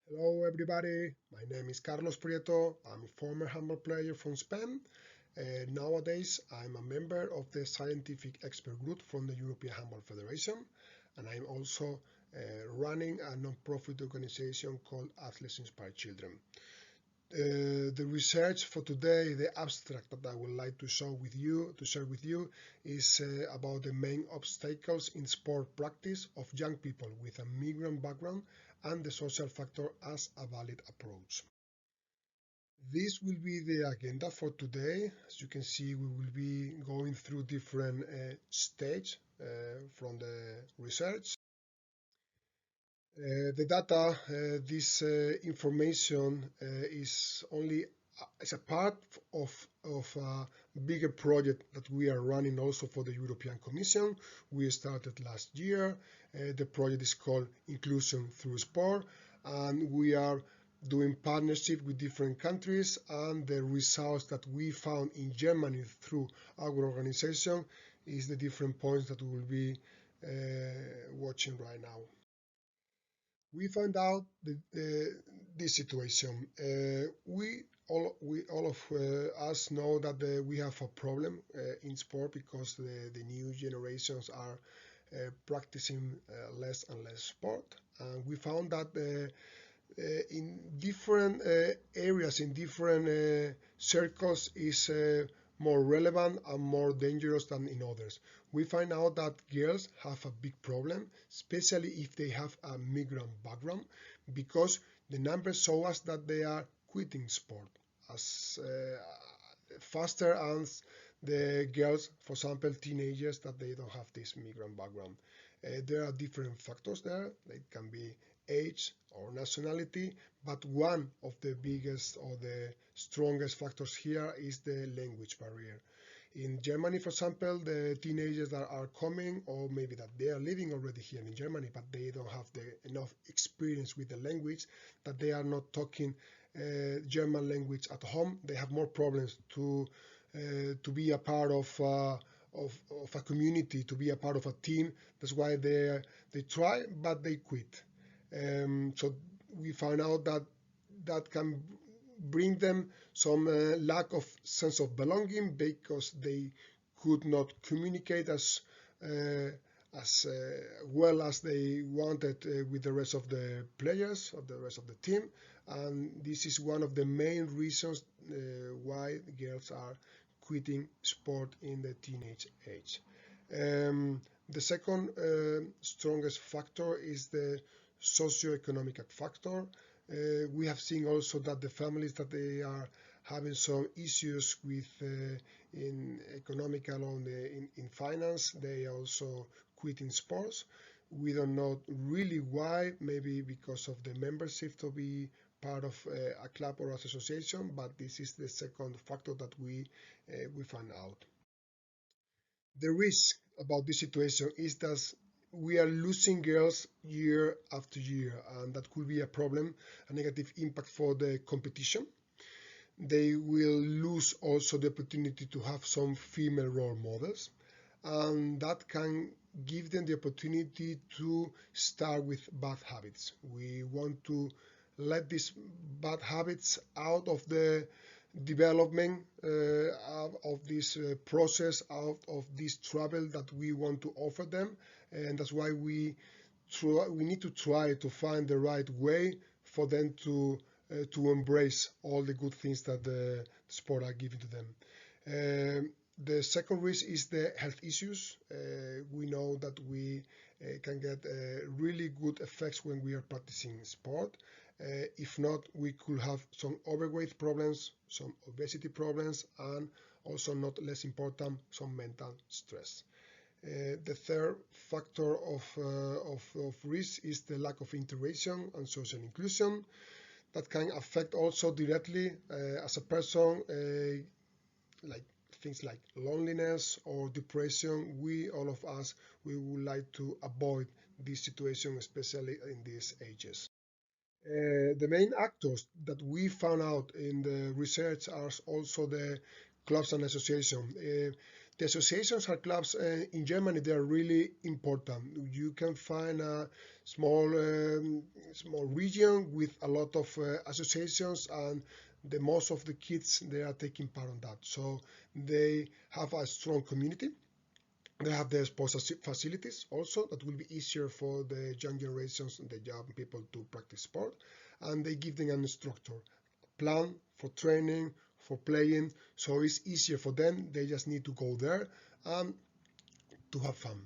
Hello everybody, my name is Carlos Prieto. I'm a former handball player from Spain. Nowadays I'm a member of the scientific expert group from the European Handball Federation, and I'm also running a non-profit organization called Athletes Inspire Children. The research for today, the abstract that I would like to share with you, is about the main obstacles in sport practice of young people with a migrant background and the social factor as a valid approach. This will be the agenda for today. As you can see, we will be going through different stages from the research. The data, this information is a part of a bigger project that we are running also for the European Commission. We started last year. The project is called Inclusion Through Sport, and we are doing partnership with different countries, and the results that we found in Germany through our organization is the different points that we will be watching right now. We found out this situation. We all of us know that we have a problem in sport because the new generations are practicing less and less sport. And we found that in different areas, in different circles, is more relevant and more dangerous than in others. We find out that girls have a big problem, especially if they have a migrant background, because the numbers show us that they are quitting sport as faster as the girls, for example, teenagers, that they don't have this migrant background. There are different factors there. They can be age or nationality, but one of the biggest or the strongest factors here is the language barrier. In Germany, for example, the teenagers that are coming, or maybe that they are living already here in Germany, but they don't have enough experience with the language, that they are not talking German language at home. They have more problems to be a part of a community, to be a part of a team. That's why they try, but they quit. So we found out that that can bring them some lack of sense of belonging because they could not communicate as well as they wanted with the rest of the players or the rest of the team. And this is one of the main reasons why girls are quitting sport in the teenage age. The second strongest factor is the socioeconomic factor. We have seen also that the families that they are having some issues with in economical or in finance, they also quitting sports. We don't know really why, maybe because of the membership to be part of a club or association, but this is the second factor that we find out. The risk about this situation is that we are losing girls year after year, and that could be a problem, a negative impact for the competition. They will lose also the opportunity to have some female role models, and that can give them the opportunity to start with bad habits. We want to let these bad habits out of the development, out of this process, out of this travel that we want to offer them, and that's why we need to try to find the right way for them to embrace all the good things that the sport are giving to them. The second risk is the health issues. We know that we can get really good effects when we are practicing sport. If not, we could have some overweight problems, some obesity problems, and also not less important, some mental stress. The third factor of risk is the lack of integration and social inclusion. That can affect also directly as a person, like things like loneliness or depression. All of us, we would like to avoid this situation, especially in these ages. The main actors that we found out in the research are also the clubs and associations. The associations or clubs in Germany, they are really important. You can find a small region with a lot of associations, and most of the kids, they are taking part on that. So they have a strong community. They have the sports facilities also that will be easier for the young generations and the young people to practice sport. And they give them an instructor, plan for training, for playing, so it's easier for them. They just need to go there and to have fun.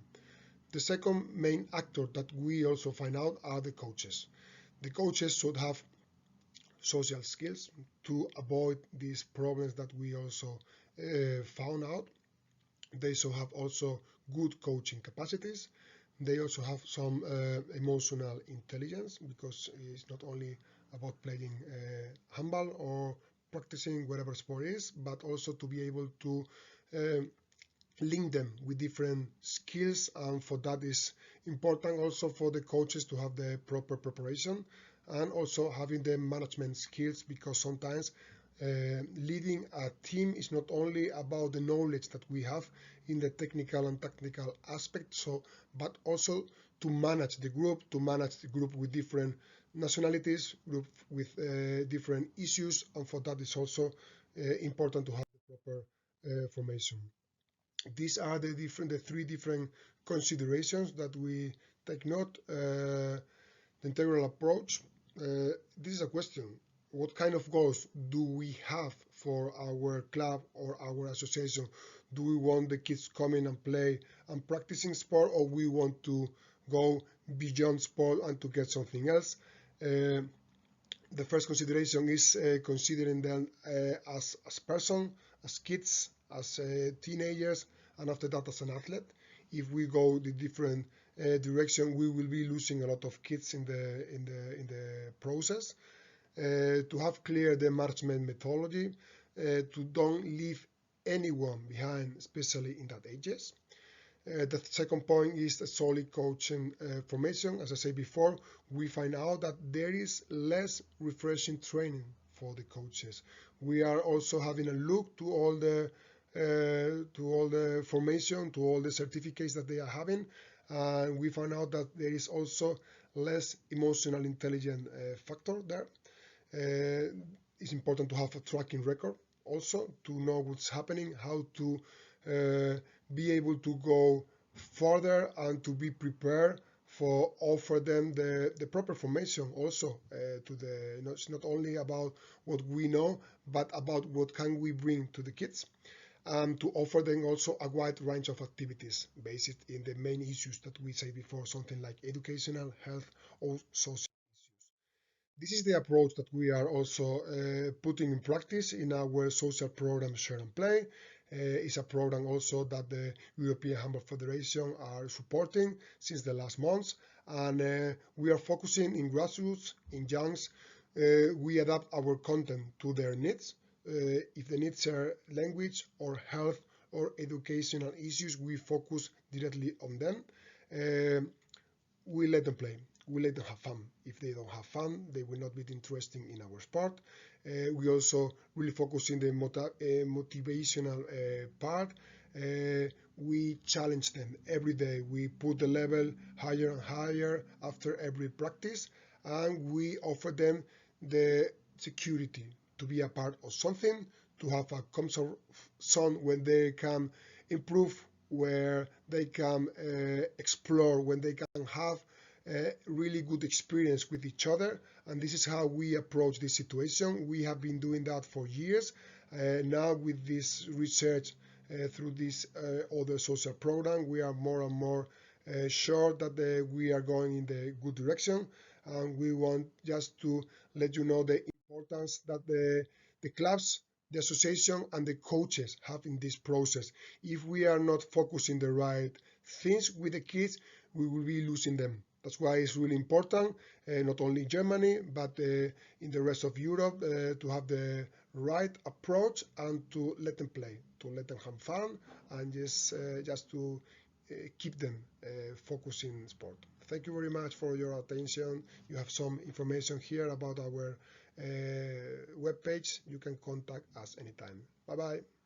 The second main actor that we also find out are the coaches. The coaches should have social skills to avoid these problems that we also found out. They should have also good coaching capacities. They also have some emotional intelligence, because it's not only about playing handball or practicing whatever sport is, but also to be able to link them with different skills. And for that is important also for the coaches to have the proper preparation, and also having the management skills, because sometimes leading a team is not only about the knowledge that we have in the technical and tactical aspect, but also to manage the group with different nationalities, group with different issues, and for that is also important to have the proper formation. These are the three different considerations that we take note. The integral approach. This is a question. What kind of goals do we have for our club or our association? Do we want the kids coming and play and practicing sport, or we want to go beyond sport and to get something else? The first consideration is considering them as person, as kids, as teenagers, and after that as an athlete. If we go the different direction, we will be losing a lot of kids in the process. To have clear the management methodology, to don't leave anyone behind, especially in that ages. The second point is the solid coaching formation. As I said before, we find out that there is less refreshing training for the coaches. We are also having a look to all the formation, to all the certificates that they are having, and we find out that there is also less emotional intelligence factor there. It's important to have a tracking record also, to know what's happening, how to be able to go further and to be prepared for offer them the proper formation also to the, it's not only about what we know, but about what can we bring to the kids, and to offer them also a wide range of activities based in the main issues that we said before, something like educational, health, or social issues. This is the approach that we are also putting in practice in our social program Share and Play. It's a program also that the European Handball Federation are supporting since the last months, and we are focusing in grassroots, in youngs. We adapt our content to their needs. If the needs are language or health or educational issues, we focus directly on them. We let them play. We let them have fun. If they don't have fun, they will not be interested in our sport. We also really focus in the motivational part. We challenge them every day. We put the level higher and higher after every practice, and we offer them the security to be a part of something, to have a comfort zone when they can improve, where they can explore, when they can have really good experience with each other. And this is how we approach this situation. We have been doing that for years. Now with this research through this other social program, we are more and more sure that we are going in the good direction. And we want just to let you know the importance that the clubs, the association, and the coaches have in this process. If we are not focusing the right things with the kids, we will be losing them. That's why it's really important, not only in Germany, but in the rest of Europe, to have the right approach and to let them play, to let them have fun, and just to keep them focusing sport. Thank you very much for your attention. You have some information here about our webpage. You can contact us anytime. Bye-bye.